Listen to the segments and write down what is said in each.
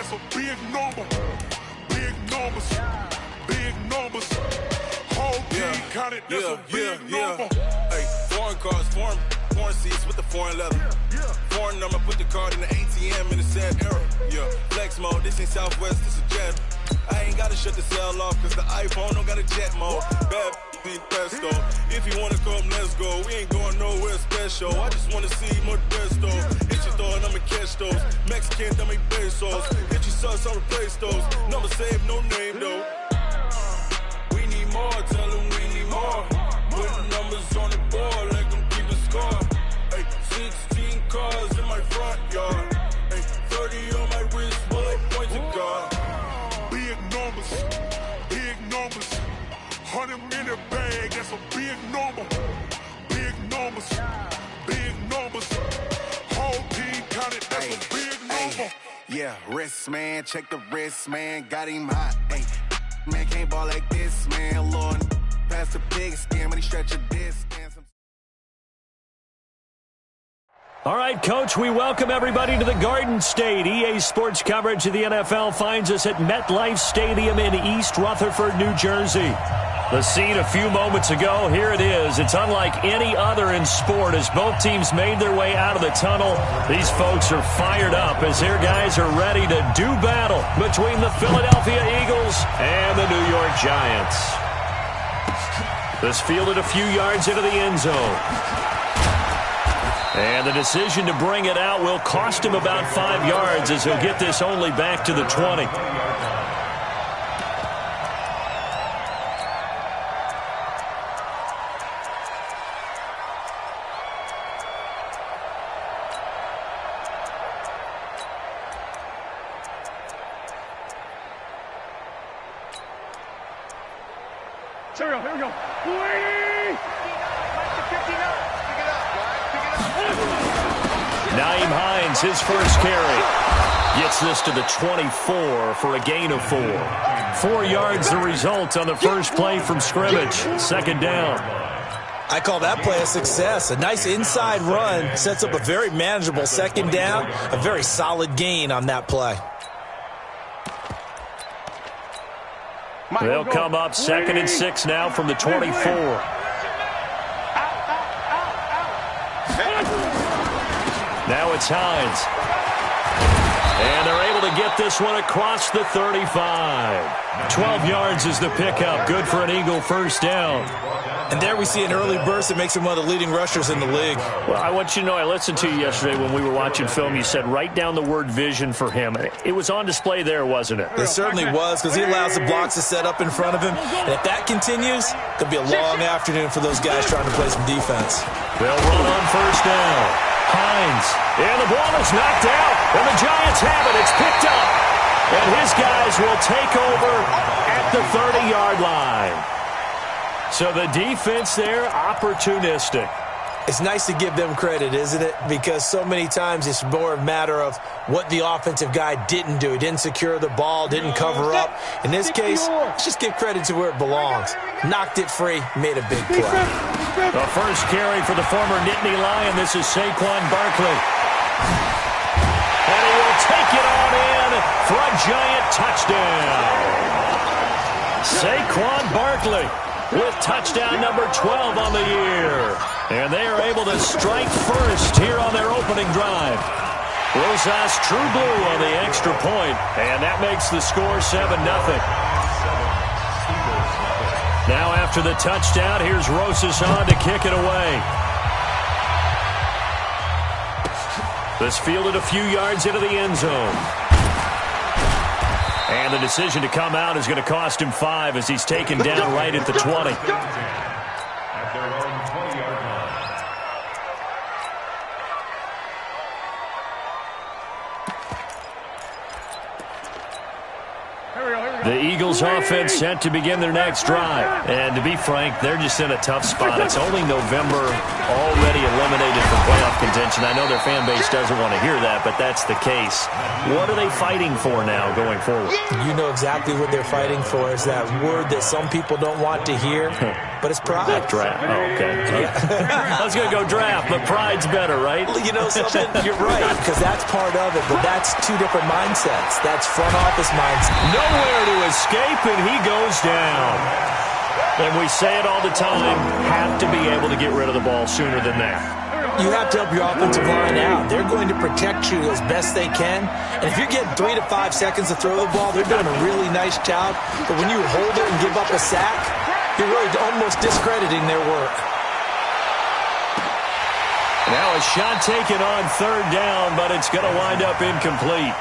that's a big number. Big numbers, big numbers. Whole team counted, that's a big number. Hey, foreign cars, foreign seats with the foreign leather. Foreign number, put the card in the ATM in the sad era. Yeah, flex mode, this ain't Southwest, this a jet. I ain't gotta shut the cell off, cause the iPhone don't got a jet mode. Bad ain't pesto. If you wanna come, let's go. We ain't going nowhere special. I just wanna see Modesto. Hit your thought, I'ma catch those. Mexican, dame pesos. Hit your sus, I'll replace those. Number saved, no name though. We need more, tell them we need more. Putting numbers on the board, like them keep a score. Hey, 16 cars in my front yard. Hey, 30 on my wrist, while I point to God. Big numbers, big numbers. 100 in the bag, that's a big number. Big numbers, big numbers. Whole team counted, that's a big number. Yeah, wrist man, check the wrist man, got him hot. Ay, man can't ball like this, man. Lord, pass the pig skin, but he stretch a distance. All right, Coach, we welcome everybody to the Garden State. EA Sports coverage of the NFL finds us at MetLife Stadium in East Rutherford, New Jersey. The scene a few moments ago, here it is. It's unlike any other in sport as both teams made their way out of the tunnel. These folks are fired up as their guys are ready to do battle between the Philadelphia Eagles and the New York Giants. This fielded a few yards into the end zone. And the decision to bring it out will cost him about 5 yards as he'll get this only back to the 20. Here we go. Naeem Hines, his first carry. Gets this to the 24 for a gain of 4. 4 yards the result on the first play from scrimmage. Second down. I call that play a success. A nice inside run sets up a very manageable second down. A very solid gain on that play. They'll come up 2nd and 6 now from the 24. Now it's Hines. And they're able to get this one across the 35. 12 yards is the pickup. Good for an Eagle first down. And there we see an early burst that makes him one of the leading rushers in the league. Well, I want you to know, I listened to you yesterday when we were watching film. You said write down the word vision for him. It was on display there, wasn't it? It certainly was, because he allows the blocks to set up in front of him. And if that continues, it could be a long afternoon for those guys trying to play some defense. They'll run on first down. Hines. And the ball is knocked out. And the Giants have it. It's picked up. And his guys will take over at the 30-yard line. So the defense there, opportunistic. It's nice to give them credit, isn't it? Because so many times it's more a matter of what the offensive guy didn't do. He didn't secure the ball, didn't cover up. In this case, let's just give credit to where it belongs. Knocked it free, made a big play. The first carry for the former Nittany Lion. This is Saquon Barkley. And he will take it on in for a Giant touchdown. Saquon Barkley with touchdown number 12 on the year. And they are able to strike first here on their opening drive. Rosas True Blue on the extra point, and that makes the score 7-0. Now after the touchdown, here's Rosas on to kick it away. This fielded a few yards into the end zone. And the decision to come out is going to cost him 5 as he's taken down right at the 20. The Eagles offense set to begin their next drive. And to be frank, they're just in a tough spot. It's only November, already eliminated from playoff contention. I know their fan base doesn't want to hear that, but that's the case. What are they fighting for now going forward? You know exactly what they're fighting for is that word that some people don't want to hear, but it's pride. That draft. Oh, okay. I was going to go draft, but pride's better, right? You know something? You're right, because that's part of it, but that's two different mindsets. That's front office mindset. Nowhere to escape, and he goes down. And we say it all the time, have to be able to get rid of the ball sooner than that. You have to help your offensive line out. They're going to protect you as best they can. And if you're getting 3 to 5 seconds to throw the ball, they're doing a really nice job. But when you hold it and give up a sack, you're really almost discrediting their work. Now a shot taken on third down, but it's going to wind up incomplete.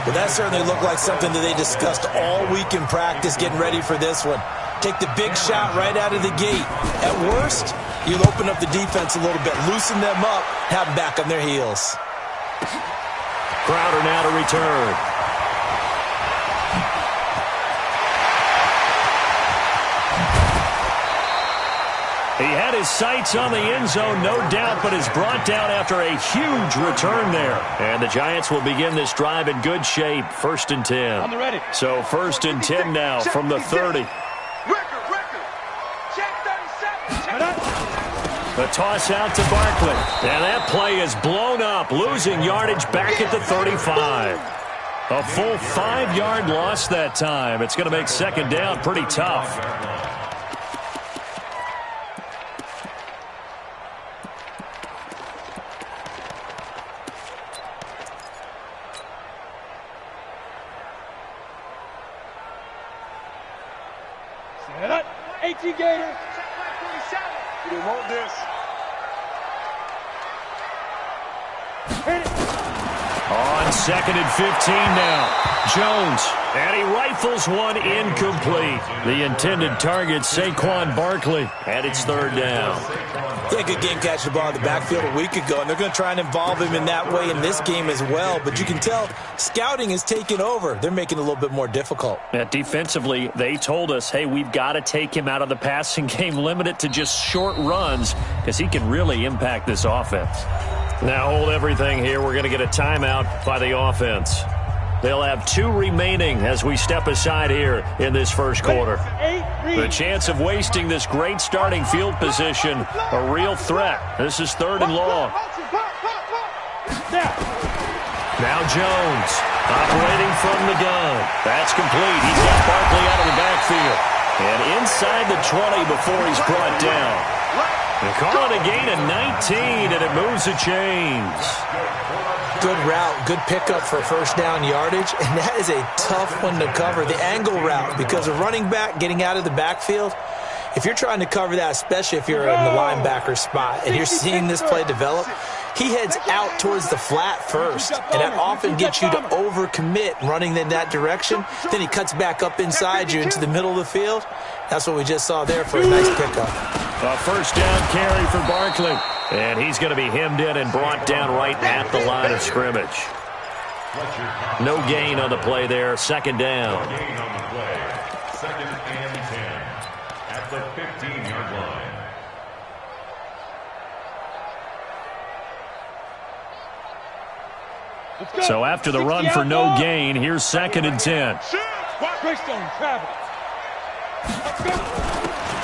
Well, that certainly looked like something that they discussed all week in practice getting ready for this one. Take the big shot right out of the gate. At worst, you'll open up the defense a little bit, loosen them up, have them back on their heels. Crowder now to return. He had his sights on the end zone, no doubt, but is brought down after a huge return there. And the Giants will begin this drive in good shape, 1st and 10. On the ready. So 1st and 10 now from the 30. The toss out to Barkley. And that play is blown up, losing yardage back at the 35. A full 5-yard loss that time. It's going to make second down pretty tough. Set up. 18 Gators. We didn't want this. On 2nd and 15 now. Jones, and he rifles one incomplete. The intended target, Saquon Barkley, and it's third down. Yeah, good game catching the ball in the backfield a week ago, and they're going to try and involve him in that way in this game as well. But you can tell scouting is taking over. They're making it a little bit more difficult. Defensively, they told us, hey, we've got to take him out of the passing game, limit it to just short runs, because he can really impact this offense. Now hold everything here. We're going to get a timeout by the offense. They'll have 2 remaining as we step aside here in this first quarter. The chance of wasting this great starting field position, a real threat. This is 3rd and long. Now Jones, operating from the gun. That's complete. He's got Barkley out of the backfield. And inside the 20 before he's brought down. They call it a gain of 19, and it moves the chains. Good route, good pickup for first down yardage, and that is a tough one to cover. The angle route, because a running back getting out of the backfield, if you're trying to cover that, especially if you're in the linebacker spot and you're seeing this play develop, he heads out towards the flat first, and that often gets you to overcommit running in that direction. Then he cuts back up inside you into the middle of the field. That's what we just saw there for a nice pickup. A first down carry for Barkley. And he's going to be hemmed in and brought down right at the line of scrimmage. No gain on the play there. Second down. No gain on the play. 2nd and 10 at the 15-yard line. So after the run for no gain, here's 2nd and 10. Greystone travel.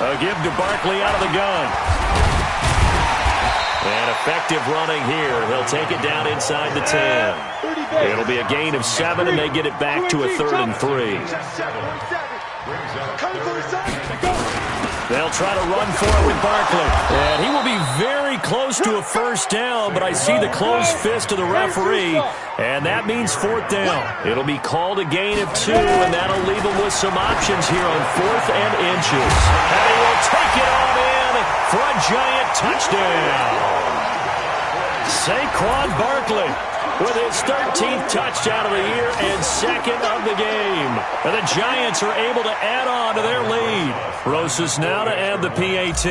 A give to Barkley out of the gun. And effective running here. He'll take it down inside the 10. It'll be a gain of 7, and they get it back to a 3rd and 3. They'll try to run for it with Barkley. And he will be very close to a first down, but I see the closed fist of the referee, and that means 4th down. It'll be called a gain of 2, and that'll leave him with some options here on 4th and inches. And he will take it on in for a giant touchdown. Saquon Barkley with his 13th touchdown of the year and 2nd of the game. And the Giants are able to add on to their lead. Rosas now to add the PAT.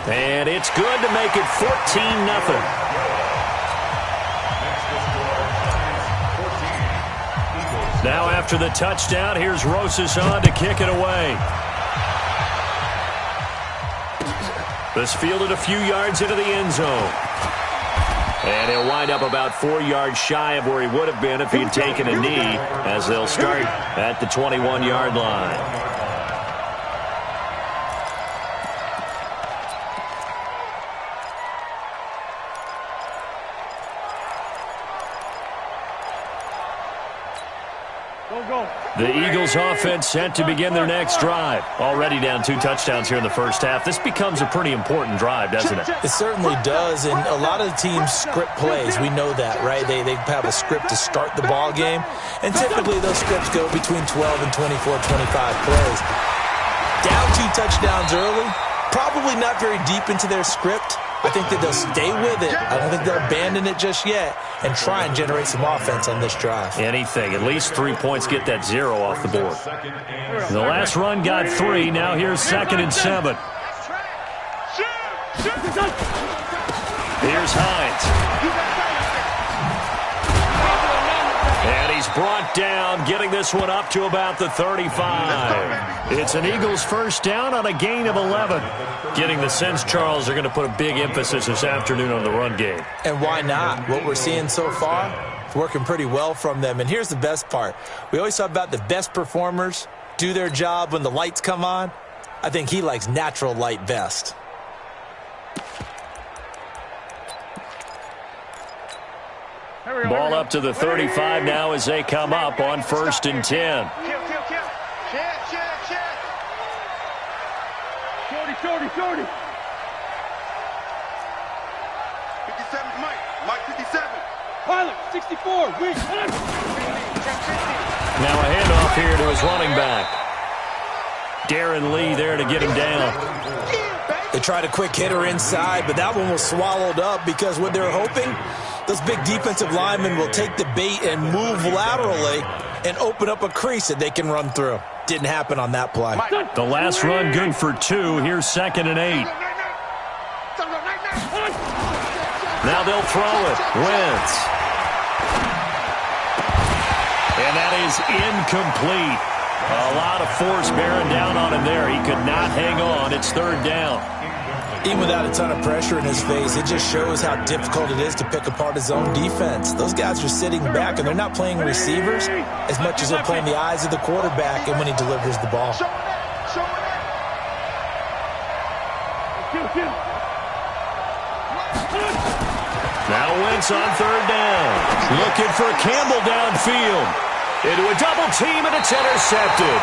And it's good to make it 14-0. Now after the touchdown, here's Rosas on to kick it away. This fielded a few yards into the end zone. And he'll wind up about 4 yards shy of where he would have been if he had taken a knee, as they'll start at the 21-yard line. The Eagles offense set to begin their next drive. Already down 2 touchdowns here in the first half. This becomes a pretty important drive, doesn't it? It certainly does, and a lot of the teams script plays. We know that, right? They have a script to start the ball game, and typically those scripts go between 12 and 24, 25 plays. Down 2 touchdowns early, probably not very deep into their script. I think that they'll stay with it. I don't think they'll abandon it just yet and try and generate some offense on this drive. Anything. At least 3 points, get that 0 off the board. The last run got 3. Now here's 2nd and 7. Here's Hines. And he's brought down, getting this one up to about the 35. It's an Eagles first down on a gain of 11. Getting the sense, Charles, they're going to put a big emphasis this afternoon on the run game. And why not? What we're seeing so far, it's working pretty well from them. And here's the best part. We always talk about the best performers do their job when the lights come on. I think he likes natural light best. Ball up to the 35 now as they come up on 1st and 10. Shorty. 57, Mike 57. Pilot, 64, win. Now a handoff here to his running back. Darren Lee there to get him down. They tried a quick hitter inside, but that one was swallowed up because what they're hoping, those big defensive linemen will take the bait and move laterally and open up a crease that they can run through. Didn't happen on that play. The last run good for 2. Here's 2nd and 8. Now they'll throw it. Wentz. And that is incomplete. A lot of force bearing down on him there. He could not hang on. It's 3rd down. Even without a ton of pressure in his face, it just shows how difficult it is to pick apart his own defense. Those guys are sitting back, and they're not playing receivers as much as they're playing the eyes of the quarterback and when he delivers the ball. Now Wentz on 3rd down. Looking for Campbell downfield. Into a double team, and it's intercepted.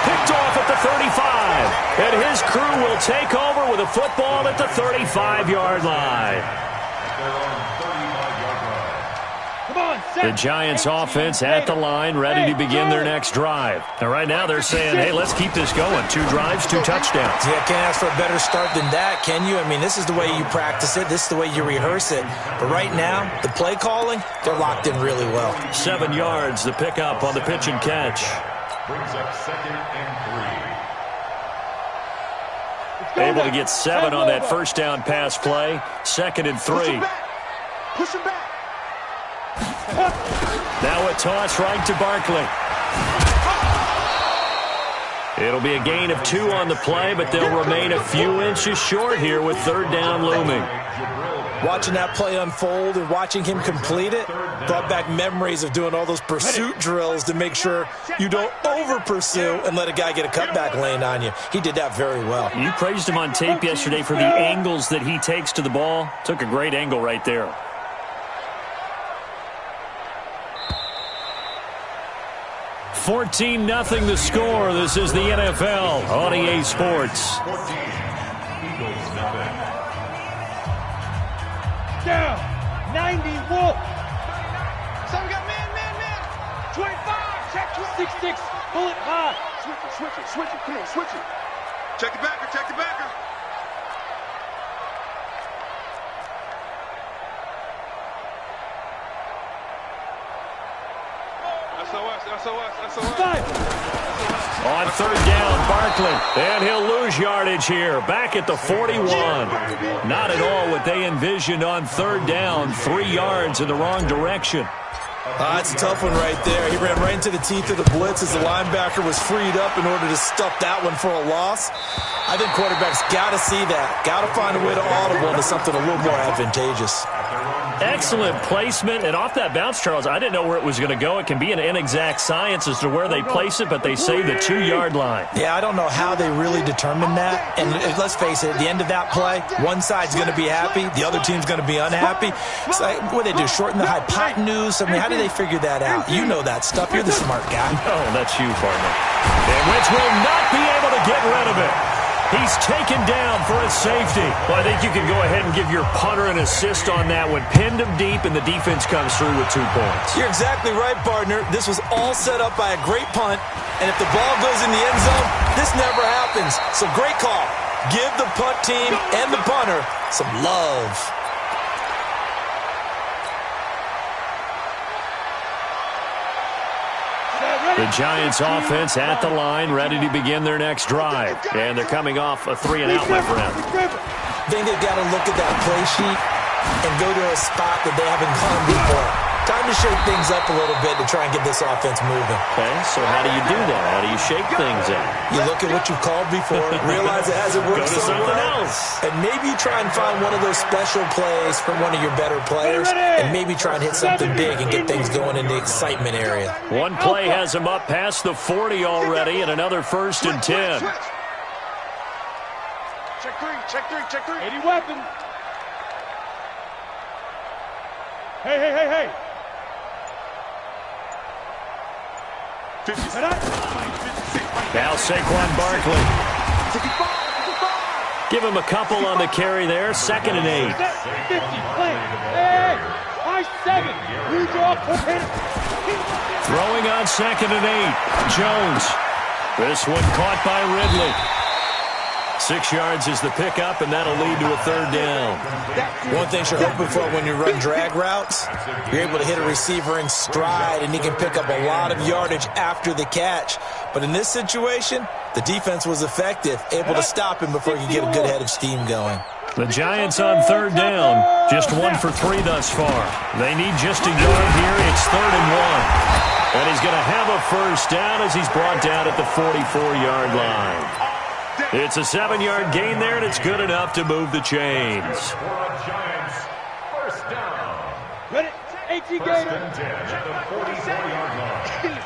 Picked off at the 35. And his crew will take over with a football at the 35-yard line. The Giants offense at the line, ready to begin their next drive. And right now they're saying, hey, let's keep this going. 2 drives, 2 touchdowns. Yeah, can't ask for a better start than that, can you? I mean, this is the way you practice it. This is the way you rehearse it. But right now, the play calling, they're locked in really well. 7 yards, the pickup on the pitch and catch. Brings up 2nd and 3. Able to get 7 on that first down pass play. 2nd and 3. Push him back. Now a toss right to Barkley. It'll be a gain of 2 on the play, but they'll remain a few inches short here with 3rd down looming. Watching that play unfold and watching him complete it brought back memories of doing all those pursuit drills to make sure you don't over-pursue and let a guy get a cutback lane on you. He did that very well. You praised him on tape yesterday for the angles that he takes to the ball. Took a great angle right there. $14-0 the score. This is the NFL on EA Sports. 14. Eagles nothing. Down. 90 Wolf. So we got man. 25. Check 6-6. Bullet high. Switch it. Come on, switch it. Check the backer. SOS. On 3rd down, Barkley, and he'll lose yardage here. Back at the 41. Not at all what they envisioned on 3rd down. 3 yards in the wrong direction. That's a tough one right there. He ran right into the teeth of the blitz as the linebacker was freed up in order to stuff that one for a loss. I think quarterbacks got to see that. Got to find a way to audible into something a little more advantageous. Excellent placement, and off that bounce, Charles, I didn't know where it was going to go. It can be an inexact science as to where they place it, but they say the 2-yard line. Yeah, I don't know how they really determine that. And let's face it, at the end of that play, one side's going to be happy, the other team's going to be unhappy. It's like, what do they do, shorten the hypotenuse? I mean, how do they figure that out? You know that stuff. You're the smart guy. No, that's you, partner. And Wentz will not be able to get rid of it. He's taken down for a safety. Well, I think you can go ahead and give your punter an assist on that one. Pinned him deep, and the defense comes through with 2 points. You're exactly right, partner. This was all set up by a great punt, and if the ball goes in the end zone, this never happens. So great call. Give the punt team and the punter some love. The Giants offense at the line, ready to begin their next drive. And they're coming off a 3-and-out, my friend. I think they've got to look at that play sheet and go to a spot that they haven't gone before. Time to shake things up a little bit to try and get this offense moving. Okay, so how do you do that? How do you shake things up? You look at what you've called before, realize it hasn't worked Go to so something well, else. and maybe try and find one of those special plays from one of your better players, and maybe try and hit something big and get things going in the excitement area. One play has him up past the 40 already, and another 1st and 10. Check three. 80 weapons. Hey. Now Saquon Barkley. Give him a couple on the carry there. 2nd and 8. 50, play. Hey, high 7. Who's off? Throwing on 2nd and 8. Jones. This one caught by Ridley. 6 yards is the pickup, and that'll lead to a 3rd down. One thing you're hoping for when you run drag routes, you're able to hit a receiver in stride, and he can pick up a lot of yardage after the catch. But in this situation, the defense was effective, able to stop him before he could get a good head of steam going. The Giants on 3rd down. Just 1 for 3 thus far. They need just a yard here. It's 3rd and 1. And he's going to have a 1st down as he's brought down at the 44-yard line. It's a 7-yard gain there, and it's good enough to move the chains. Giants, 1st down. Ready? 18 1st Gator. and 10 at the 44-yard line.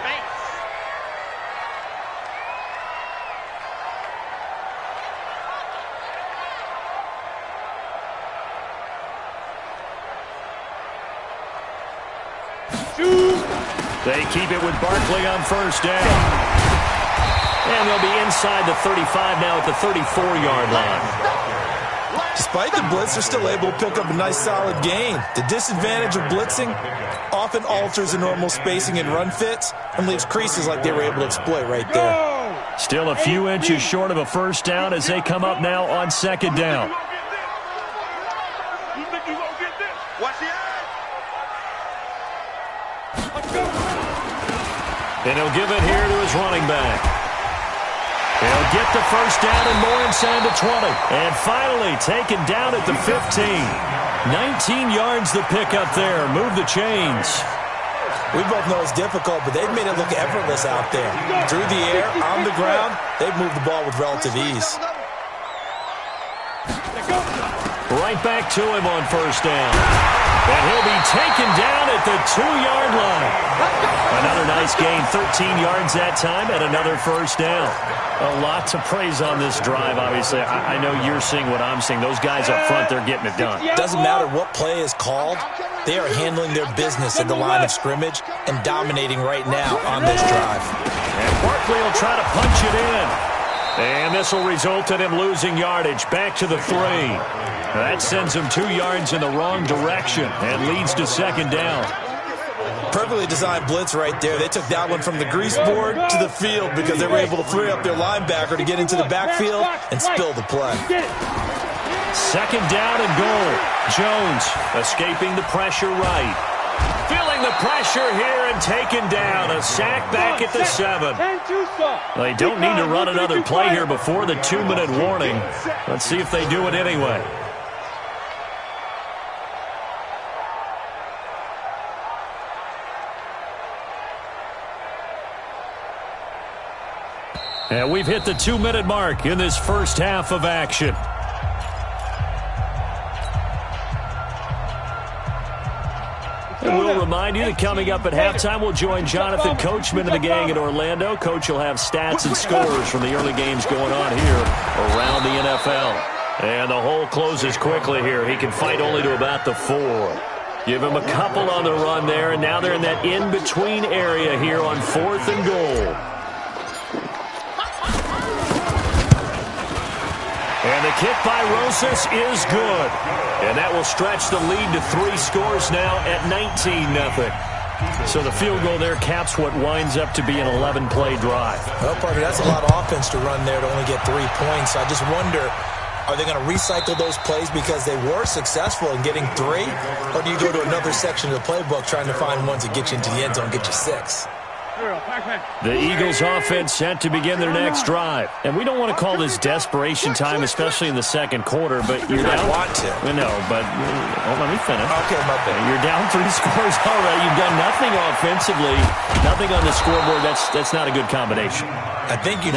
They keep it with Barkley on 1st down. And they'll be inside the 35 now at the 34-yard line. Despite the blitz, they're still able to pick up a nice solid gain. The disadvantage of blitzing often alters the normal spacing and run fits and leaves creases like they were able to exploit right there. Still a few inches short of a 1st down as they come up now on 2nd down. Watch the eye. And he'll give it here to his running back. He'll get the 1st down and more inside the 20. And finally taken down at the 15. 19 yards the pickup there. Move the chains. We both know it's difficult, but they've made it look effortless out there. Through the air, on the ground, they've moved the ball with relative ease. Right back to him on 1st down. And he'll be taken down at the 2-yard line. Another nice gain, 13 yards that time, and another 1st down. A lot to praise on this drive, obviously. I know you're seeing what I'm seeing. Those guys up front, they're getting it done. Doesn't matter what play is called. They are handling their business at the line of scrimmage and dominating right now on this drive. And Barkley will try to punch it in. And this will result in him losing yardage. Back to the 3. That sends him 2 yards in the wrong direction and leads to 2nd down. Perfectly designed blitz right there. They took that one from the grease board to the field because they were able to free up their linebacker to get into the backfield and spill the play. 2nd down and goal. Jones escaping the pressure right. Feeling the pressure here and taken down. A sack back at the 7. They don't need to run another play here before the 2-minute warning. Let's see if they do it anyway. And we've hit the 2-minute mark in this first half of action. And we'll remind you that coming up at halftime, we'll join Jonathan Coachman and the gang in Orlando. Coach will have stats and scores from the early games going on here around the NFL. And the hole closes quickly here. He can fight only to about the 4. Give him a couple on the run there, and now they're in that in-between area here on 4th and goal. And the kick by Rosas is good. And that will stretch the lead to 3 scores now at 19-0. So the field goal there caps what winds up to be an 11-play drive. Well, Parker, that's a lot of offense to run there to only get 3 points. I just wonder, are they going to recycle those plays because they were successful in getting 3? Or do you go to another section of the playbook trying to find ones that get you into the end zone and get you 6? The Eagles offense set to begin their next drive. And we don't want to call this desperation time, especially in the second quarter, but you're down. I want to. No, but let me finish. Okay, my bad. You're down 3 scores already. You've done nothing offensively, nothing on the scoreboard. That's not a good combination. I think you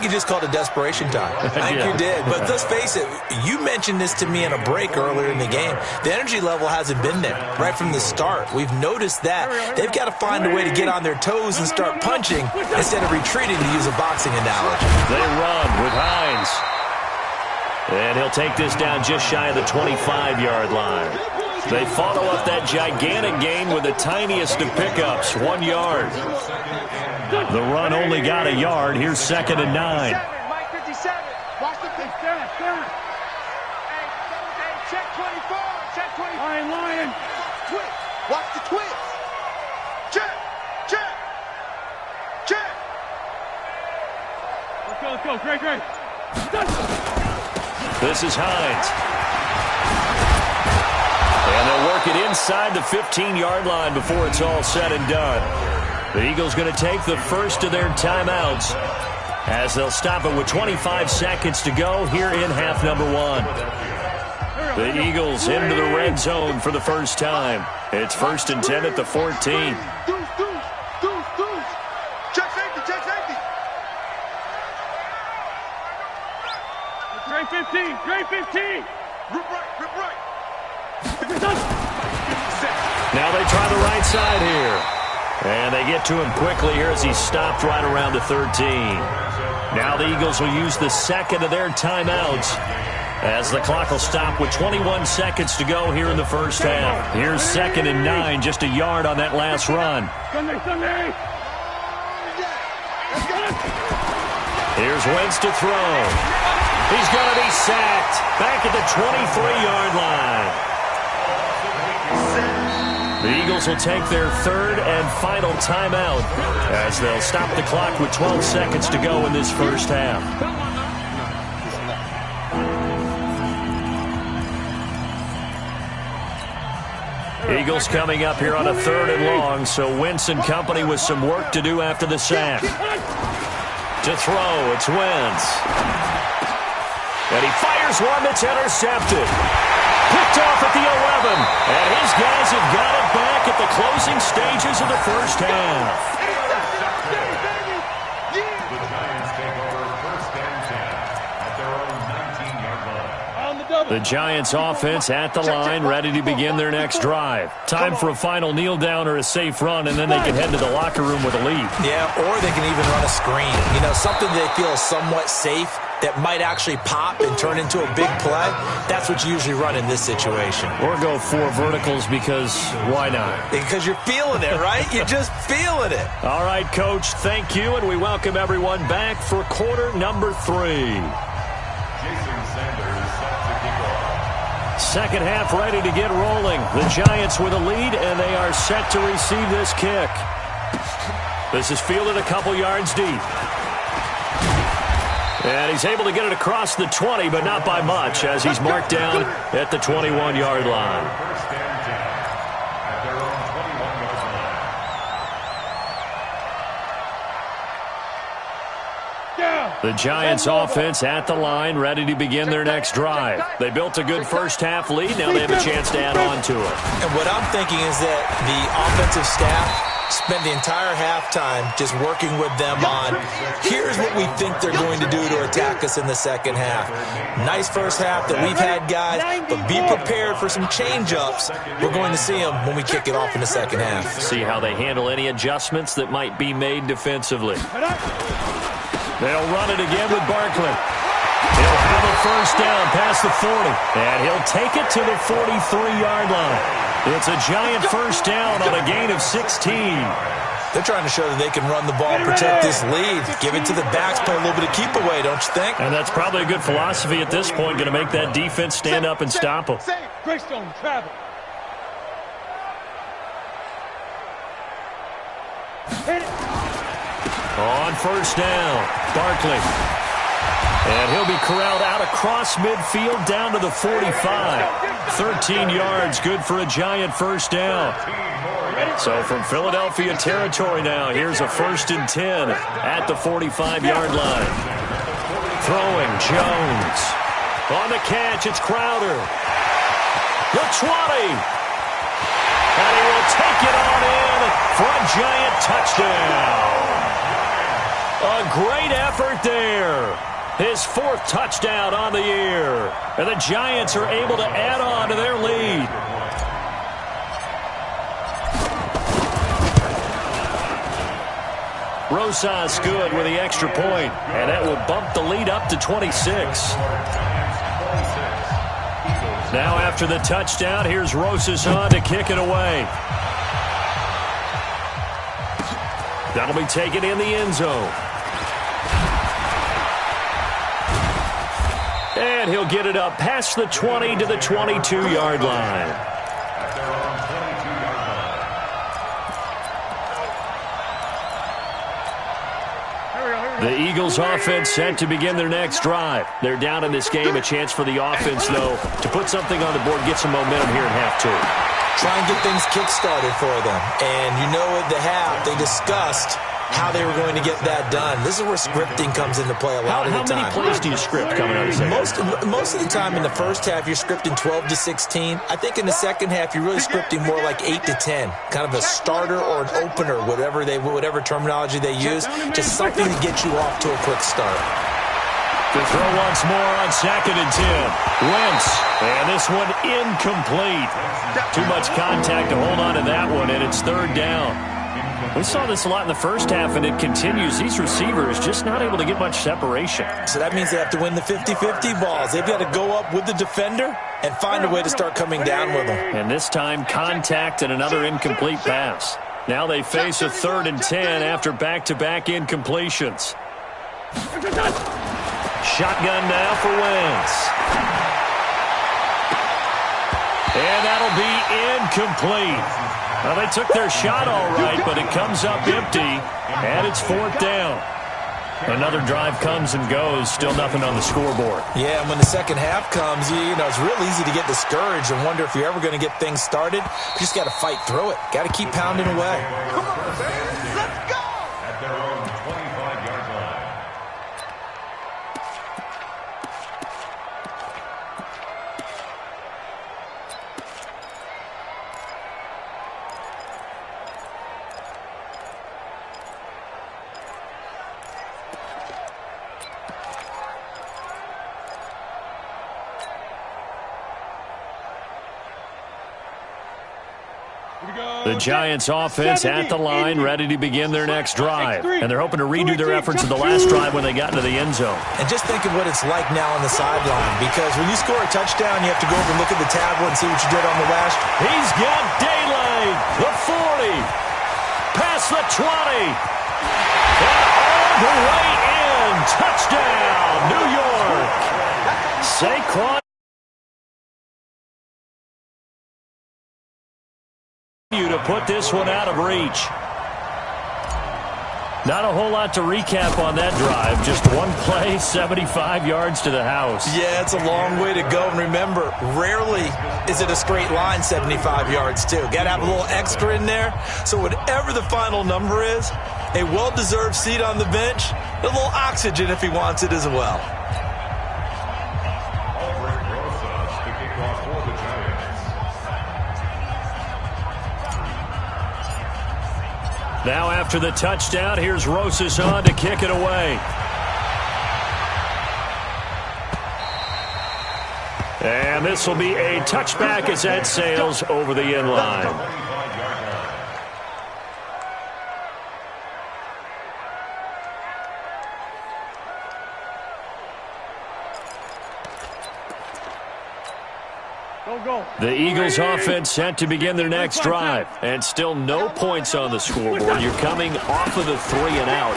just called it desperation time. I think you did. But let's face it, you mentioned this to me in a break earlier in the game. The energy level hasn't been there right from the start. We've noticed that. They've got to find a way to get on their toes and start punching instead of retreating, to use a boxing analogy. They run with Hines. And he'll take this down just shy of the 25-yard line. They follow up that gigantic gain with the tiniest of pickups, 1 yard. The run only got a yard. Here's 2nd and 9. Mike 57. Watch the pitch. Check 24. Check 24. Lion. Twitch. Watch the twitch. Check. Let's go. Great. This is Hines. And they'll work it inside the 15-yard line before it's all said and done. The Eagles going to take the first of their timeouts as they'll stop it with 25 seconds to go here in half number 1. The Eagles into the red zone for the first time. It's 1st and 10 at the 14. Deuce. Check safety. Great 15. Rip right. Now they try the right side here. And they get to him quickly here as he's stopped right around the 13. Now the Eagles will use the second of their timeouts as the clock will stop with 21 seconds to go here in the first half. Here's 2nd and 9, just a yard on that last run. Sunday. Here's Wentz to throw. He's going to be sacked back at the 23-yard line. The Eagles will take their 3rd and final timeout as they'll stop the clock with 12 seconds to go in this first half. Eagles coming up here on a 3rd and long, so Wentz and company with some work to do after the sack. To throw, it's Wentz. And he fires one that's intercepted. Picked off at the 11, and his guys have got it back at the closing stages of the first half. The Giants take over 1st and 10 at their own 19-yard line. The Giants offense at the line, ready to begin their next drive. Time for a final kneel down or a safe run, and then they can head to the locker room with a lead. Yeah, or they can even run a screen. You know, something they feel is somewhat safe that might actually pop and turn into a big play. That's what you usually run in this situation. Or go 4 verticals because why not? Because you're feeling it, right? You're just feeling it. All right, Coach, thank you, and we welcome everyone back for quarter number 3. Jason Sanders set to kick off. Second half ready to get rolling. The Giants with a lead, and they are set to receive this kick. This is fielded a couple yards deep. And he's able to get it across the 20, but not by much, as he's marked down at the 21-yard line. 1st and 10 at their own 21-yard line. The Giants offense at the line, ready to begin their next drive. They built a good first half lead. Now they have a chance to add on to it. And what I'm thinking is that the offensive staff spent the entire halftime just working with them on, here's what we think they're going to do to attack us in the second half. Nice first half that we've had, guys, but be prepared for some change-ups. We're going to see them when we kick it off in the second half. See how they handle any adjustments that might be made defensively. They'll run it again with Barkley. He'll have a first down past the 40, and he'll take it to the 43-yard line. It's a giant first down on a gain of 16. They're trying to show that they can run the ball, protect this lead, give it to the backs, play a little bit of keep away, don't you think? And that's probably a good philosophy at this point, going to make that defense stand up and stop them. Greystone, travel. On first down, Barkley. And he'll be corralled out across midfield down to the 45. 13 yards, good for a giant first down. So from Philadelphia territory now, here's a 1st and 10 at the 45-yard line. Throwing, Jones. On the catch, it's Crowder. The 20. And he will take it on in for a giant touchdown. A great effort there. His 4th touchdown on the year. And the Giants are able to add on to their lead. Rosas good with the extra point, and that will bump the lead up to 26. Now after the touchdown, here's Rosas on to kick it away. That'll be taken in the end zone. And he'll get it up past the 20 to the 22-yard line. The Eagles offense set to begin their next drive. They're down in this game. A chance for the offense, though, to put something on the board, get some momentum here in half 2. Try and get things kick-started for them. And you know at the half, they discussed how they were going to get that done. This is where scripting comes into play a lot of the time. How many plays do you script coming out of the second? Most of the time in the first half, you're scripting 12 to 16. I think in the second half, you're really scripting more like 8 to 10. Kind of a starter or an opener, whatever terminology they use. Just something to get you off to a quick start. To throw once more on 2nd and 10. Wentz. And this one incomplete. Too much contact to hold on to that one, and it's 3rd down. We saw this a lot in the first half, and it continues. These receivers just not able to get much separation. So that means they have to win the 50-50 balls. They've got to go up with the defender and find a way to start coming down with them. And this time, contact and another incomplete pass. Now they face a 3rd and 10 after back-to-back incompletions. Shotgun now for Wentz. And that'll be incomplete. Well, they took their shot all right, but it comes up empty, and it's 4th down. Another drive comes and goes, still nothing on the scoreboard. Yeah, and when the second half comes, you know, it's real easy to get discouraged and wonder if you're ever going to get things started. You just got to fight through it. Got to keep pounding away. Come on, man. Let's go. At their own 25-yard line. The Giants offense at the line, ready to begin their next drive. And they're hoping to redo their efforts of the last drive when they got into the end zone. And just think of what it's like now on the sideline, because when you score a touchdown, you have to go over and look at the tablet and see what you did on the last. He's got daylight. The 40. Past the 20. And all the way in. Touchdown, New York. Saquon to put this one out of reach. Not a whole lot to recap on that drive. Just one play, 75 yards to the house. Yeah, it's a long way to go. And remember, rarely is it a straight line 75 yards, too. Got to have a little extra in there. So whatever the final number is, a well-deserved seat on the bench, a little oxygen if he wants it as well. Now after the touchdown, here's Rosas on to kick it away. And this will be a touchback as that sails over the end line. The Eagles offense set to begin their next drive. And still no points on the scoreboard. You're coming off of the 3 and out.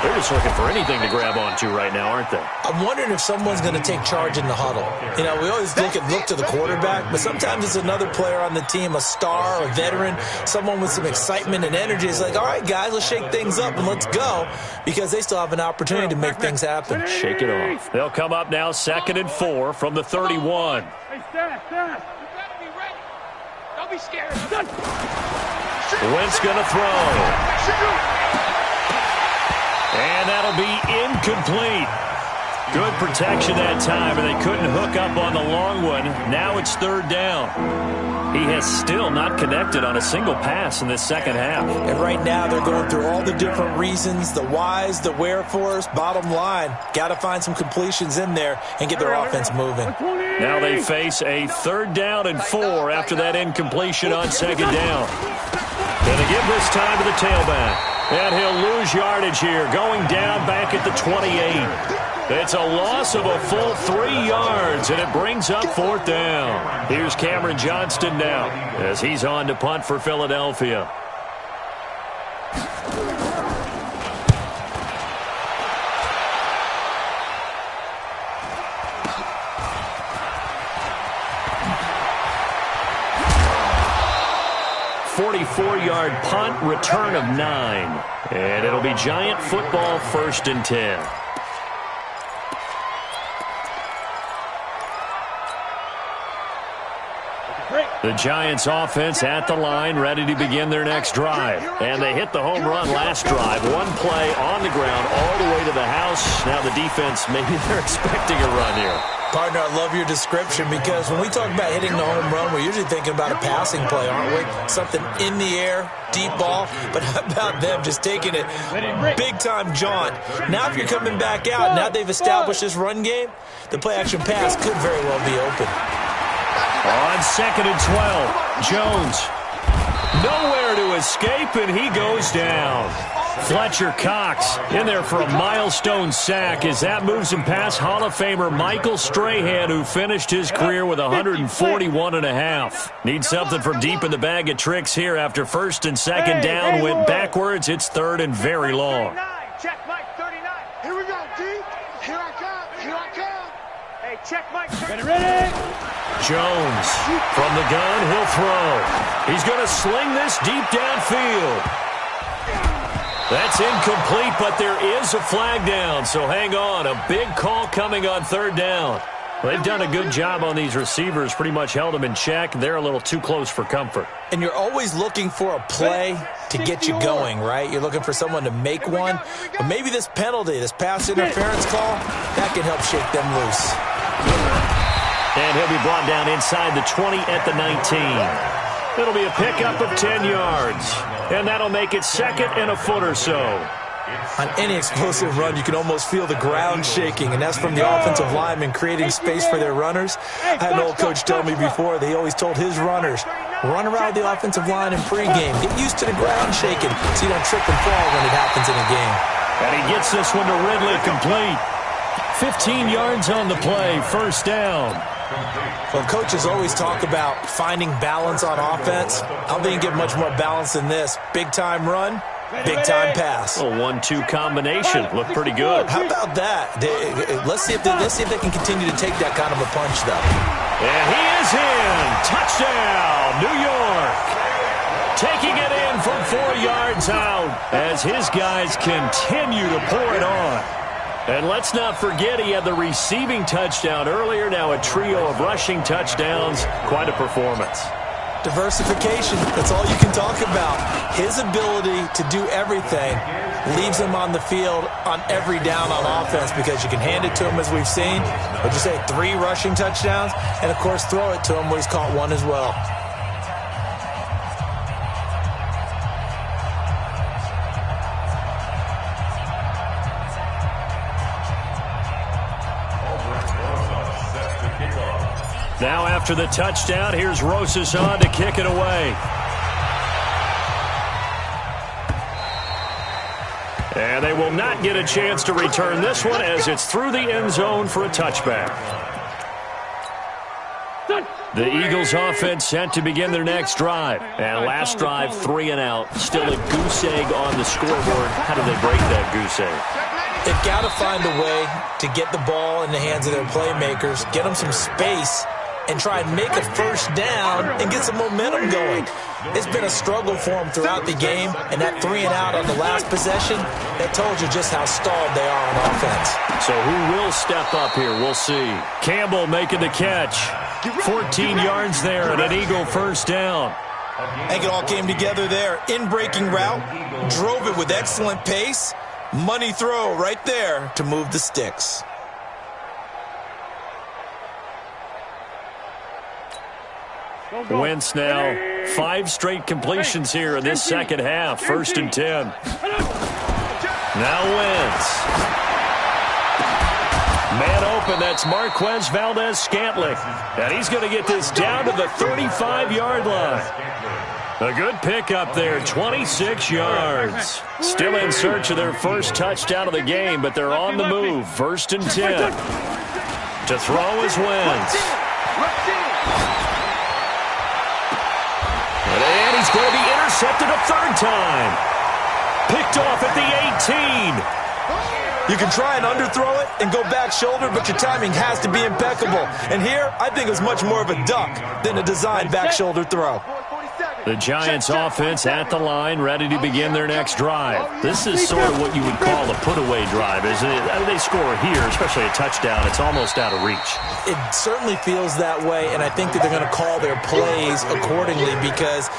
They're just looking for anything to grab onto right now, aren't they? I'm wondering if someone's going to take charge in the huddle. You know, we always look to the quarterback, but sometimes it's another player on the team, a star, a veteran, someone with some excitement and energy. It's like, all right, guys, let's shake things up and let's go, because they still have an opportunity to make things happen. Shake it off. They'll come up now 2nd and 4 from the 31. Don't be scared. Wentz going to throw. And that'll be incomplete. Good protection that time, and they couldn't hook up on the long one. Now it's 3rd down. He has still not connected on a single pass in this second half. And right now they're going through all the different reasons, the whys, the wherefores. Bottom line, got to find some completions in there and get their offense moving. Now they face a 3rd down and 4 after that incompletion on 2nd down. Going to give this time to the tailback. And he'll lose yardage here, going down back at the 28. It's a loss of a full 3 yards, and it brings up 4th down. Here's Cameron Johnston now as he's on to punt for Philadelphia. Four-yard punt, return of 9. And it'll be Giant football, 1st and 10. The Giants offense at the line, ready to begin their next drive. And they hit the home run last drive. 1 play on the ground all the way to the house. Now the defense, maybe they're expecting a run here. Partner, I love your description, because when we talk about hitting the home run, we're usually thinking about a passing play, aren't we? Something in the air, deep ball. But how about them just taking it big-time jaunt? Now if you're coming back out, now they've established this run game, the play-action pass could very well be open. On 2nd and 12, Jones. Nowhere to escape, and he goes down. Fletcher Cox in there for a milestone sack as that moves him past Hall of Famer Michael Strahan, who finished his career with 141.5. Need something from deep in the bag of tricks here after 1st and 2nd down went backwards. It's 3rd and very long. Check Mike 39. Here we go, D. Here I come. Here I come. Hey, check Mike 39. Ready? Jones from the gun, he'll throw. He's going to sling this deep downfield. That's incomplete, but there is a flag down, so hang on. A big call coming on 3rd down. They've done a good job on these receivers, pretty much held them in check. They're a little too close for comfort. And you're always looking for a play to get you going, right? You're looking for someone to make one. But maybe this penalty, this pass interference call, that can help shake them loose. And he'll be brought down inside the 20 at the 19. It'll be a pickup of 10 yards. And that'll make it 2nd and a foot or so. On any explosive run, you can almost feel the ground shaking, and that's from the offensive linemen creating space for their runners. I had an old coach tell me before, they always told his runners, run around the offensive line in pregame. Get used to the ground shaking so you don't trip and fall when it happens in a game. And he gets this one to Ridley, complete. 15 yards on the play, 1st down. Well, coaches always talk about finding balance on offense. I don't think you get much more balance than this. Big-time run, big-time pass. A 1-2 combination. Looked pretty good. How about that? Let's see if they can continue to take that kind of a punch, though. And he is in. Touchdown, New York. Taking it in from 4 yards out as his guys continue to pour it on. And let's not forget he had the receiving touchdown earlier. Now a trio of rushing touchdowns. Quite a performance. Diversification, that's all you can talk about. His ability to do everything leaves him on the field on every down on offense, because you can hand it to him, as we've seen. What'd you say, 3 rushing touchdowns? And, of course, throw it to him where he's caught 1 as well. Now after the touchdown, here's Rosas on to kick it away. And they will not get a chance to return this one as it's through the end zone for a touchback. The Eagles offense set to begin their next drive. And last drive, 3 and out. Still a goose egg on the scoreboard. How do they break that goose egg? They've got to find a way to get the ball in the hands of their playmakers, get them some space, and try and make a first down and get some momentum going. It's been a struggle for them throughout the game, and that 3 and out on the last possession, that told you just how stalled they are on offense. So who will step up here? We'll see. Campbell making the catch. 14 yards there and an Eagle first down. I think it all came together there. In-breaking route, drove it with excellent pace. Money throw right there to move the sticks. Wentz now 5 straight completions here in this second half. 1st and 10. Now Wentz. Man open, that's Marquez Valdez-Scantling. And he's going to get this down to the 35-yard line. A good pickup there, 26 yards. Still in search of their first touchdown of the game, but they're on the move. 1st and 10. To throw is Wentz. And he's going to be intercepted a 3rd time. Picked off at the 18. You can try and underthrow it and go back shoulder, but your timing has to be impeccable. And here, I think it was much more of a duck than a designed back shoulder throw. The Giants offense at the line, ready to begin their next drive. This is sort of what you would call a put-away drive, isn't it? I mean, they score here, especially a touchdown. It's almost out of reach. It certainly feels that way, and I think that they're going to call their plays accordingly because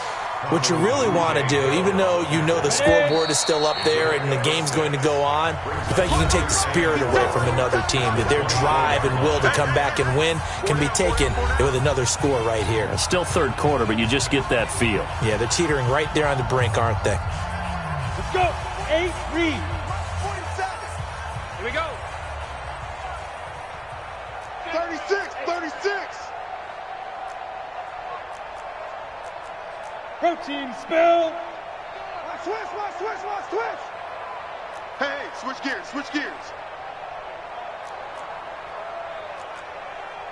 what you really want to do, even though you know the scoreboard is still up there and the game's going to go on, the fact you can take the spirit away from another team, that their drive and will to come back and win can be taken with another score right here. It's still 3rd quarter, but you just get that feel. Yeah, they're teetering right there on the brink, aren't they? Let's go. 8, read. 47. Here we go. 36. Protein spill. Switch. Hey, switch gears.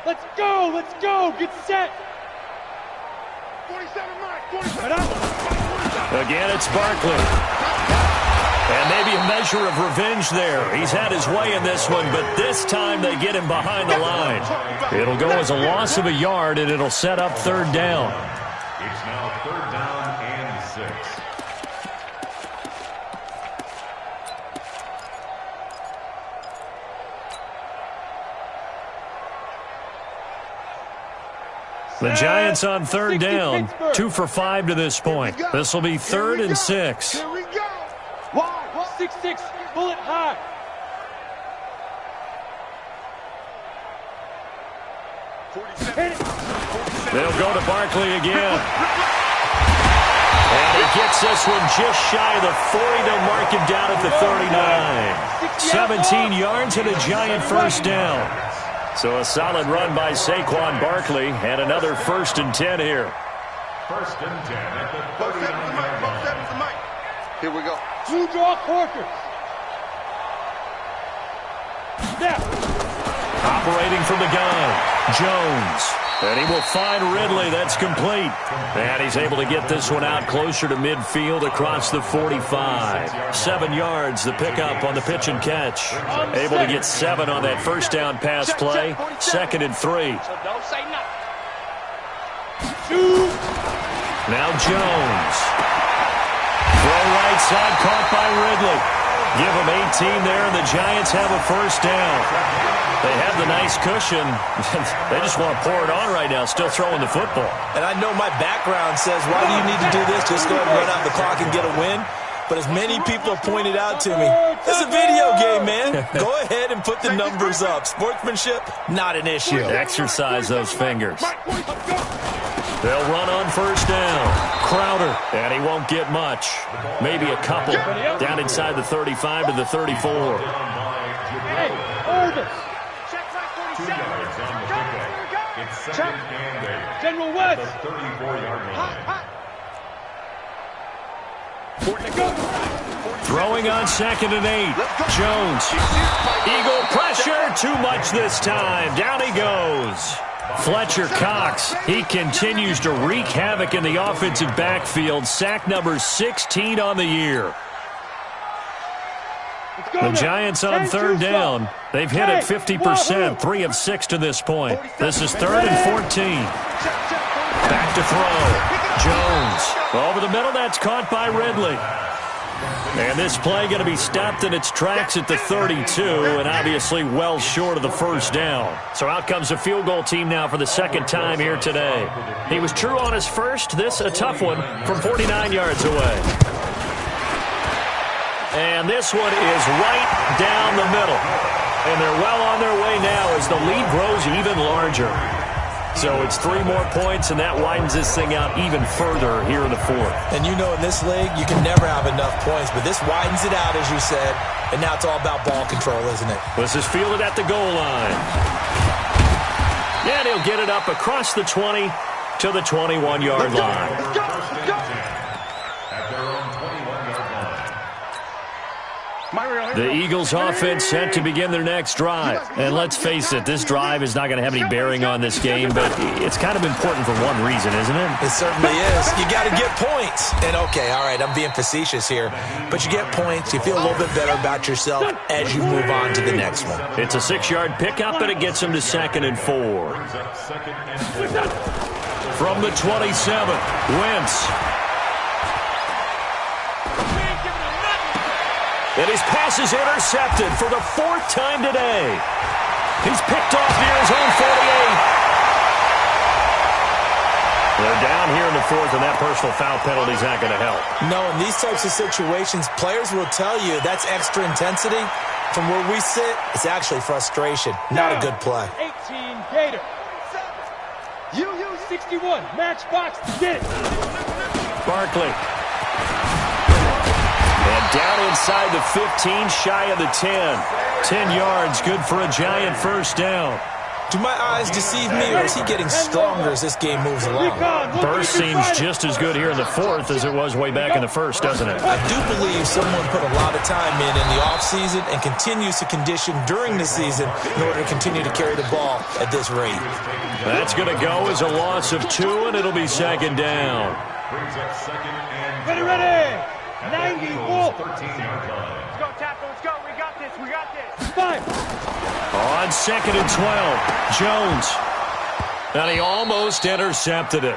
Let's go. Get set. 47, Mike. 47. Again, it's Barkley. And maybe a measure of revenge there. He's had his way in this one, but this time they get him behind the line. It'll go as a loss of a yard, and it'll set up 3rd down. It's now 3rd down and 6. The Giants on 3rd down, 2 for 5 to this point. This will be 3rd and 6. Here we go. Wide. 6-6. Bullet high. They'll go to Barkley again. And he gets this one just shy of the 40. They'll mark him down at the 39. 17 yards and a Giant first down. So a solid run by Saquon Barkley and another 1st and 10 here. 1st and 10 at the 39-yard line. Here we go. 2 draw quarters. Snap. Operating from the gun, Jones. And he will find Ridley. That's complete. And he's able to get this one out closer to midfield across the 45. 7 yards, the pickup on the pitch and catch. Able to get 7 on that first down pass play. 2nd and 3. Now Jones. Throw right side, caught by Ridley. Give him 18 there, and the Giants have a first down. They have the nice cushion. They just want to pour it on right now, still throwing the football. And I know my background says, why do you need to do this? Just go ahead and run out the clock and get a win. But as many people have pointed out to me, it's a video game, man. Go ahead and put the numbers up. Sportsmanship, not an issue. Exercise those fingers. They'll run on first down. Crowder, and he won't get much. Maybe a couple. Down inside the 35 to the 34. Hey, Orvis. 2 yards on the pickup. It's second and 8. General West. At the 34-yard line. Throwing on 2nd and 8. Jones. Eagle pressure. Too much this time. Down he goes. Fletcher Cox, he continues to wreak havoc in the offensive backfield. Sack number 16 on the year. The Giants on 3rd down. They've hit it 50%, 3 of 6 to this point. This is 3rd and 14. Back to throw. Jones over the middle. That's caught by Ridley. And this play going to be stopped in its tracks at the 32, and obviously well short of the first down. So out comes a field goal team now for the 2nd time here today. He was true on his first. This a tough one from 49 yards away. And this one is right down the middle. And they're well on their way now as the lead grows even larger. So it's 3 more points, and that widens this thing out even further here in the 4th. And you know in this league, you can never have enough points, but this widens it out, as you said, and now it's all about ball control, isn't it? This is fielded at the goal line. And he'll get it up across the 20 to the 21-yard line. At their own 21-yard line. The Eagles offense set to begin their next drive. And let's face it, this drive is not going to have any bearing on this game, but it's kind of important for one reason, isn't it? It certainly is. You got to get points. And okay, all right, I'm being facetious here, but you get points, you feel a little bit better about yourself as you move on to the next one. It's a 6-yard pickup, and it gets them to 2nd and 4. From the 27, Wentz. And his pass is intercepted for the 4th time today. He's picked off near his own 48. They're down here in the 4th, and that personal foul penalty is not going to help. No, in these types of situations, players will tell you that's extra intensity. From where we sit, it's actually frustration. Not a good play. 18 Gator. UU61 matchbox. Get it. Barkley. And down inside the 15, shy of the 10. 10 yards, good for a Giant first down. Do my eyes deceive me, or is he getting stronger as this game moves along? Burst seems just as good here in the 4th as it was way back in the 1st, doesn't it? I do believe someone put a lot of time in the offseason and continues to condition during the season in order to continue to carry the ball at this rate. That's going to go as a loss of 2, and it'll be 2nd down. Brings up 2nd and Ready. 94. 13-yard line. Let's go, Tackle. Let's go. We got this. 5. On 2nd and 12, Jones. And he almost intercepted it.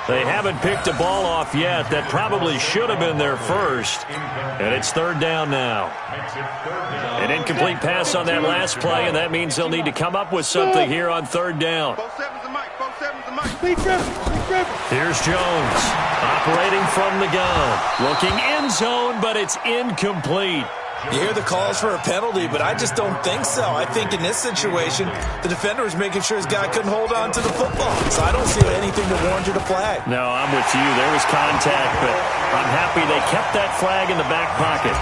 They haven't picked a ball off yet. That probably should have been their first. And it's 3rd down now. An incomplete pass on that last play, and that means they'll need to come up with something here on 3rd down. Here's Jones, operating from the gun. Looking end zone, but it's incomplete. You hear the calls for a penalty, but I just don't think so. I think in this situation, the defender was making sure his guy couldn't hold on to the football. So I don't see anything that warranted a flag. No, I'm with you. There was contact, but I'm happy they kept that flag in the back pocket.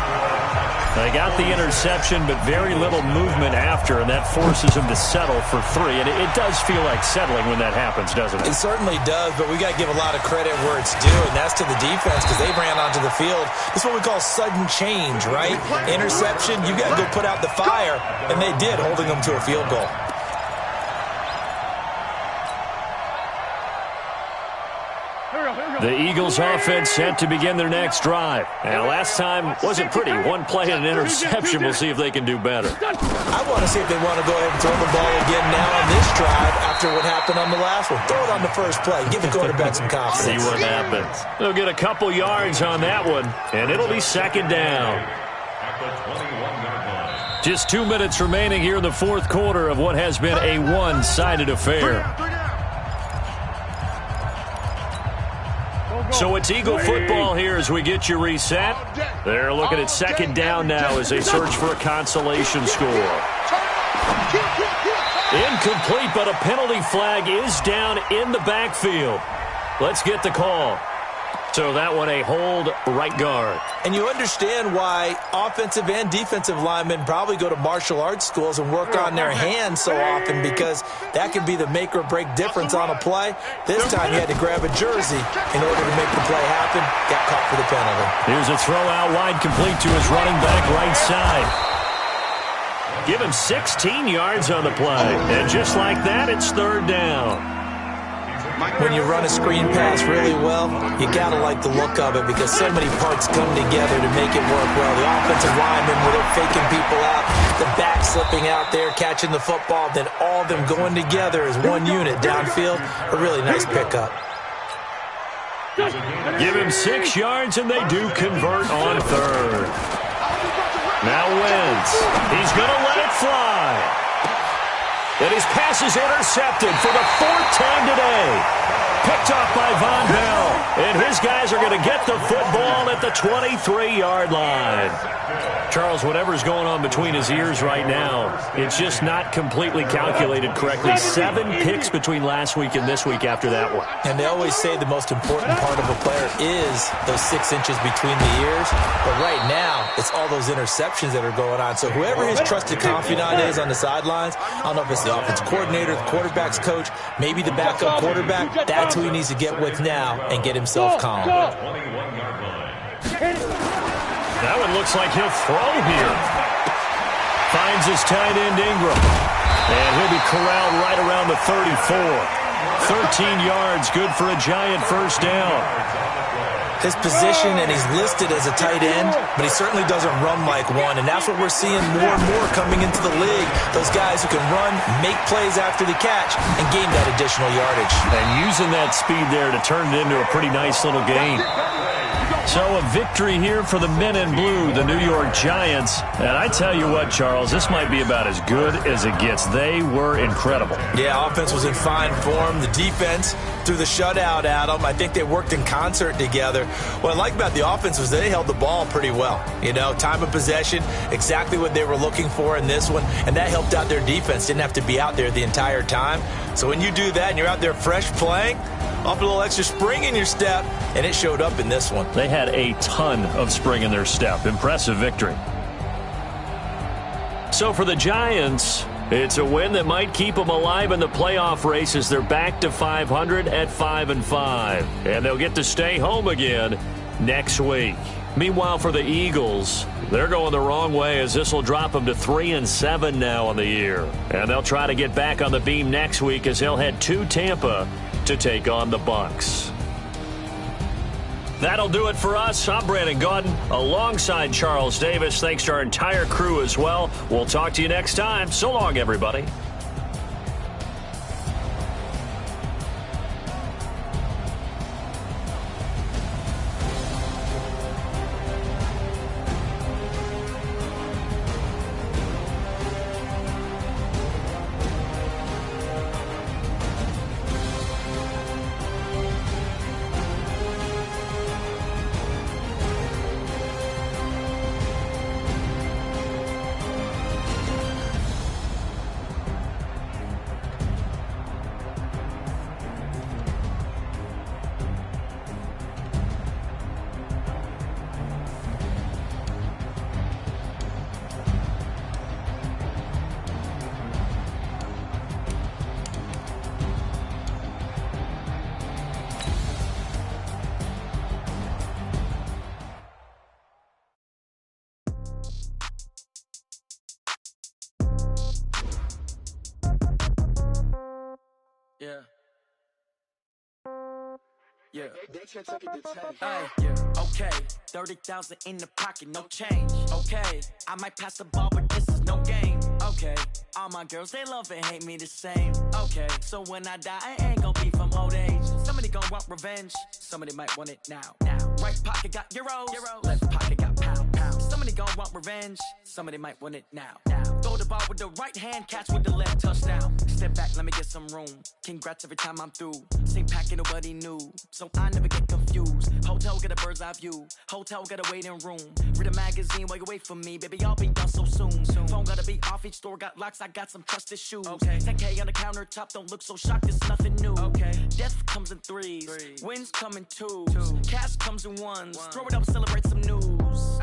They got the interception, but very little movement after, and that forces them to settle for 3. And it does feel like settling when that happens, doesn't it? It certainly does, but we got to give a lot of credit where it's due, and that's to the defense because they ran onto the field. This is what we call sudden change, right? Interception, you got to go put out the fire, and they did, holding them to a field goal. The Eagles offense set to begin their next drive. And last time wasn't pretty. 1 play and an interception. We'll see if they can do better. I want to see if they want to go ahead and throw the ball again now on this drive after what happened on the last one. Throw it on the first play. Give the quarterback some confidence. See what happens. They'll get a couple yards on that one, and it'll be 2nd down. At the 21-yard line. Just 2 minutes remaining here in the 4th quarter of what has been a one-sided affair. So it's Eagle football here as we get you reset. They're looking at 2nd down now as they search for a consolation score. Incomplete, but a penalty flag is down in the backfield. Let's get the call. So that one a hold right guard. And you understand why offensive and defensive linemen probably go to martial arts schools and work on their hands so often, because that can be the make or break difference on a play. This time he had to grab a jersey in order to make the play happen. Got caught for the penalty. Here's a throw out wide, complete to his running back right side. Give him 16 yards on the play. And just like that, it's third down. When you run a screen pass really well, you got to like the look of it, because so many parts come together to make it work well. The offensive linemen, where they're faking people out, the back slipping out there, catching the football, then all of them going together as one unit downfield. A really nice pickup. Give him 6 yards, and they do convert on third. Now Wentz. He's going to let it fly. And his pass is intercepted for the fourth time today. Picked off by Von Bell. And his guys are going to get the football at the 23-yard line. Charles, whatever's going on between his ears right now, it's just not completely calculated correctly. 7 picks between last week and this week after that one. And they always say the most important part of a player is those 6 inches between the ears. But right now, it's all those interceptions that are going on. So whoever his trusted confidant is on the sidelines, I don't know if it's the offensive coordinator, the quarterback's coach, maybe the backup quarterback, that's who he needs to get with now and get himself calm. That one looks like he'll throw here. Finds his tight end Ingram. And he'll be corralled right around the 34. 13 yards, good for a giant first down. His position, and he's listed as a tight end, but he certainly doesn't run like one, and that's what we're seeing more and more coming into the league. Those guys who can run, make plays after the catch, and gain that additional yardage. And using that speed there to turn it into a pretty nice little gain. So a victory here for the men in blue, the New York Giants. And I tell you what, Charles, this might be about as good as it gets. They were incredible. Yeah, offense was in fine form. The defense threw the shutout at them. I think they worked in concert together. What I like about the offense was they held the ball pretty well. You know, time of possession, exactly what they were looking for in this one. And that helped out their defense. Didn't have to be out there the entire time. So when you do that and you're out there fresh playing, off a little extra spring in your step, and it showed up in this one. They had a ton of spring in their step. Impressive victory. So for the Giants, it's a win that might keep them alive in the playoff race as they're back to 500 at 5-5. And they'll get to stay home again next week. Meanwhile, for the Eagles, they're going the wrong way, as this will drop them to 3-7 now on the year. And they'll try to get back on the beam next week as they'll head to Tampa to take on the Bucs. That'll do it for us. I'm Brandon Gaudin alongside Charles Davis. Thanks to our entire crew as well. We'll talk to you next time. So long, everybody. Yeah. Yeah. Okay. 30,000 in the pocket, no change. Okay. I might pass the ball, but this is no game. Okay. All my girls, they love and hate me the same. Okay. So when I die, I ain't gonna be from old age. Somebody gonna want revenge. Somebody might want it now. Right pocket got euros. Left pocket got pounds. Somebody gonna want revenge. Somebody might want it now. Throw the ball with the right hand, catch with the left, touchdown. Step back, let me get some room. Congrats every time I'm through. Same packet, nobody knew. So I never get confused. Hotel get a bird's eye view. Hotel get a waiting room. Read a magazine while you wait for me. Baby, I'll be done so soon. Phone gotta be off. Each store got locks. I got some trusted shoes. 10K on the countertop. Don't look so shocked. It's nothing new. Death comes in threes. Wins come in twos. Cash comes in ones. Throw it up, celebrate some news.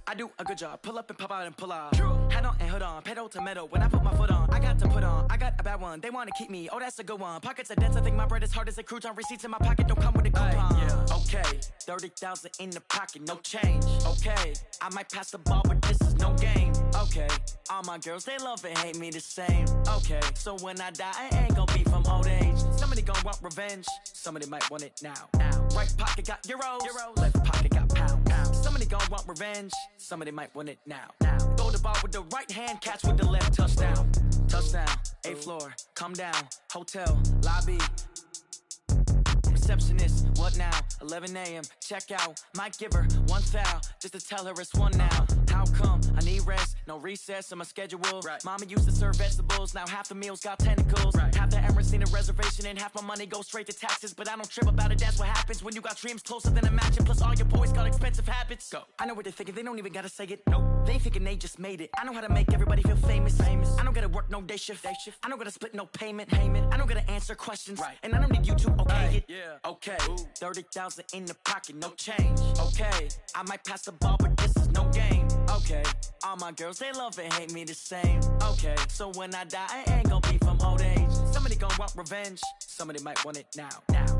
I do a good job. Pull up and pop out and pull out. Hat on and hood on. Pedal to metal. When I put my foot on, I got to put on. I got a bad one. They want to keep me. Oh, that's a good one. Pockets are dense. I think my bread is hard as a crouton. Receipts in my pocket don't come with a coupon. Okay, 30,000 in the pocket, no change. Okay, I might pass the ball, but this is no game. Okay, all my girls, they love and hate me the same. Okay, so when I die, I ain't gonna be from old age. Somebody gon' want revenge. Somebody might want it now. Right pocket got euros. Left pocket got pound. Somebody gon' want revenge. Somebody might want it now. Throw the ball with the right hand, catch with the left. Touchdown. Touchdown. 8th floor. Come down. Hotel. Lobby. Receptionist, what now? 11 a.m. Check out. Might give her one foul just to tell her it's one now. How come? I need rest, no recess in my schedule. Mama used to serve vegetables, now half the meals got tentacles. Half the Emirates need a reservation and half my money goes straight to taxes. But I don't trip about it, that's what happens when you got dreams closer than a mansion. Plus all your boys got expensive habits. Go. I know what they're thinking, they don't even gotta say it. Nope. They thinking they just made it. I know how to make everybody feel famous. I don't gotta work no day shift. I don't gotta split no payment. I don't gotta answer questions. And I don't need you to okay it. Okay, 30,000 in the pocket, no change. Okay, I might pass the ball, but this is no game. Okay, all my girls, they love and hate me the same. Okay, so when I die, I ain't gonna be from old age. Somebody gon' want revenge. Somebody might want it now.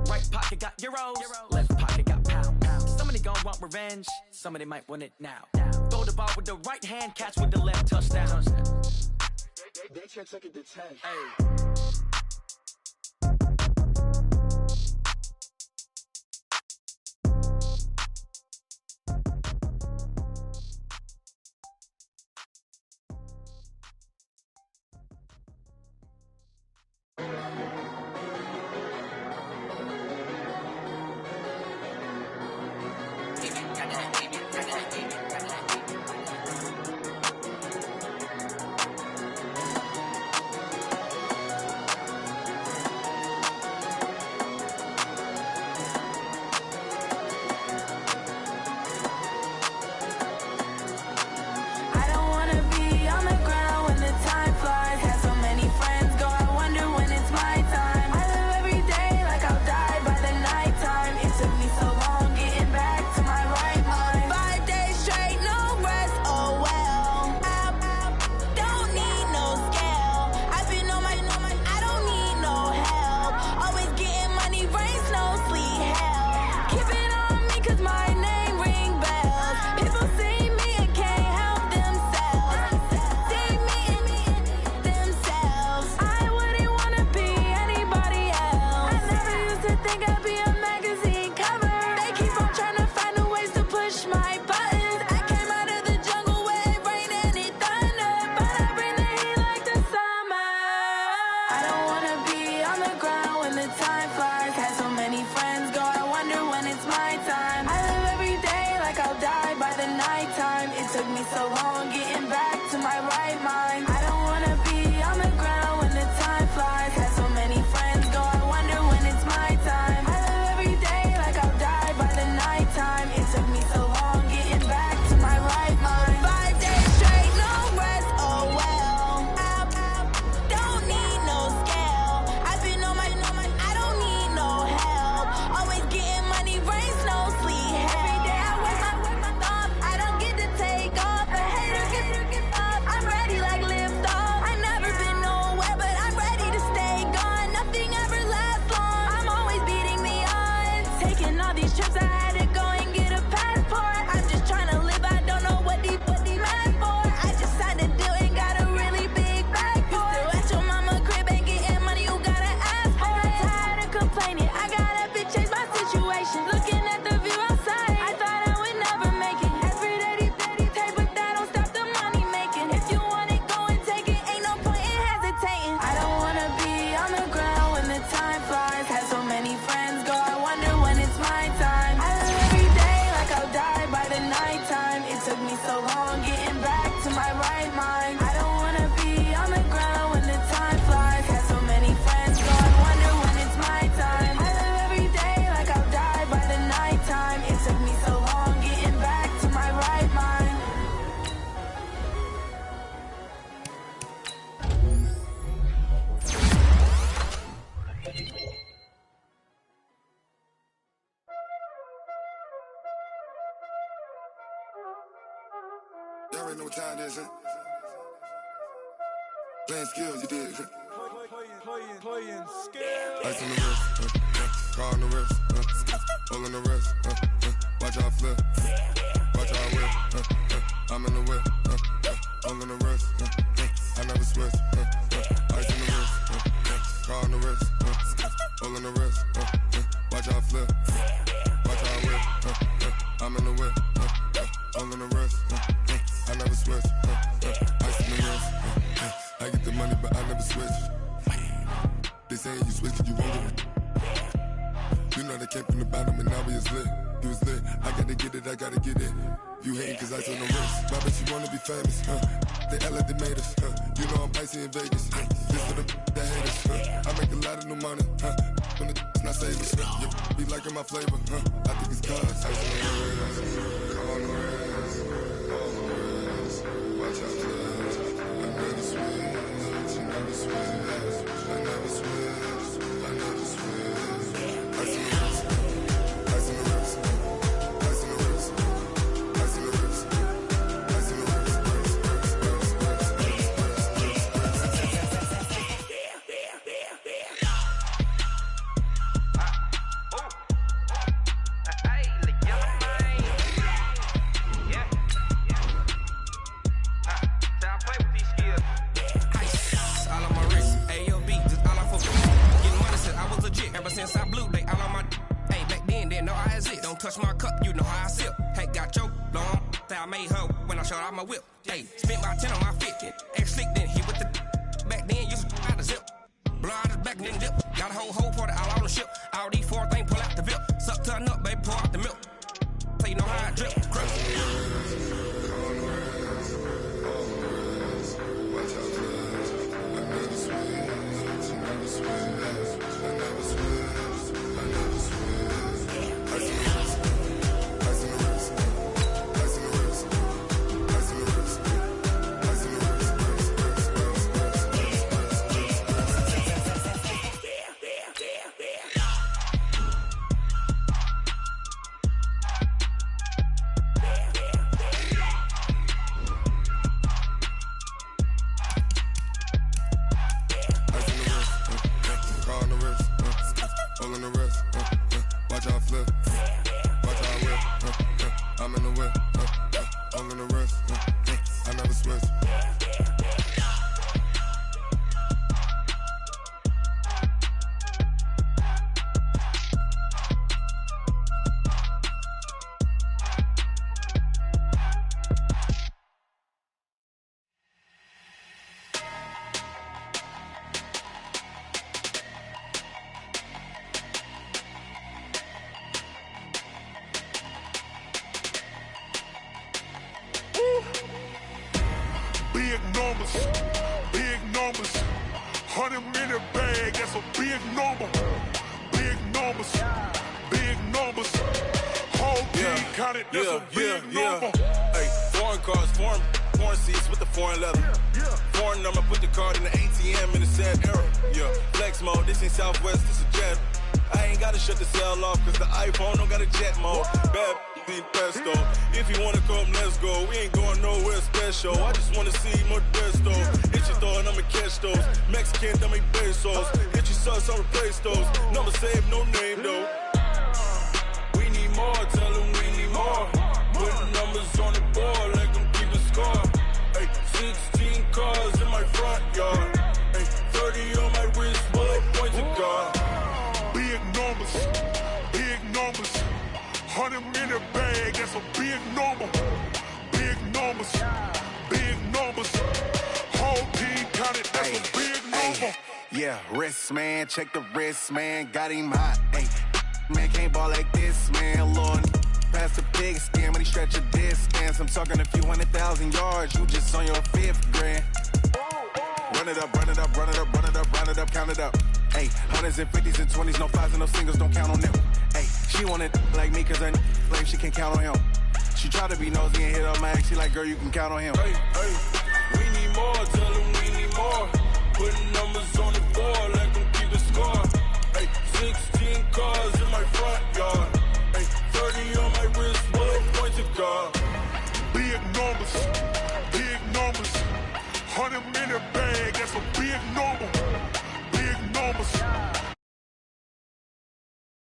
Right pocket got euros. Left pocket got pound. Somebody gon' want revenge. Somebody might want it now. Throw the ball with the right hand, catch with the left. Touchdown. They can't take it to 10. Friends go, I wonder when it's my time. already know what time it is, huh? Playing skills, you did. Playing skills. Ice on the wrist, car on the wrist, hole in the wrist, watch how I flip, watch how I whip, I'm in the whip, hole in the wrist, I never switch, ice on the wrist, car on the wrist, hole in the wrist, watch how I flip, watch how I whip, I'm in the whip, hole in the wrist, I never switch, ice on the wrist, I get the money but I never switch. They saying you switch cause you won't get it. You know they came from the bottom and now we is lit. You was lit, I gotta get it, I gotta get it. You hating cause ice on the wrist. Why bet you wanna be famous, They act like they made us, You know I'm icy in Vegas, This for the that hate us, I make a lot of new money, When the not savers, You be liking my flavor, I think it's cause ice on the wrist, on the wrist, on the wrist. Watch out, cuz I never switch, you never switch. I never switch, I never switch. Ice in the wrist, ice in the wrist, ice in the wrist, ice in the wrist, ice in the wrist, since I blew, they all on my hey, back then, didn't know I had it. Don't touch my cup, you know how I sip. Hey, got choked, long, that I made her when I showed out my whip. Hey, spent about 10 on my fit, X slick, then hit with the back then, used to out the zip. Blow out his back, then dip. Got a whole party all on the ship. All these four things, pull out the VIP. Suck to a nut, baby, pour out the milk. So you know how I drip. Big numbers, 100-minute bag, that's a big number. Big numbers, big numbers. Whole team counted, that's a big number. Hey, foreign cars, foreign seats with the foreign leather. Foreign number, put the card in the ATM in the sad era. Flex mode, this ain't Southwest, this a jet. I ain't gotta shut the cell off, cause the iPhone don't got a jet mode. Bad need pesto. If you wanna come, let's go. We ain't going nowhere special. I just wanna see Modesto. Hit your thought, I'ma catch those. Mexican, that make pesos. Hit your sus, I'll replace those. Number saved, no name though. We need more, tell them we need more. Putting numbers on the board, like them keep the score. Hey, 16 cars in my front yard. Hey, 30 on my wrist, bullet points of God. Big numbers, big numbers. 100-minute bag, that's a big number. Big numbers, big numbers. Whole team counted, that's a big number. Yeah, wrist man, check the wrist man, got him hot. Ay, man can't ball like this, man. Lord, past the big skin when he stretch a distance. I'm talking a few 100,000 yards, you just on your 5th grand. Run it up, run it up, run it up, run it up, run it up, count it up. Ay, 100s and 50s and 20s, no 5s and no singles, don't count on them. Ay, she want it like me cause her flame, she can't count on him. She try to be nosy and hit up my ex, she like, girl, you can count on him. Hey, we need more, tell them we need more. Putting numbers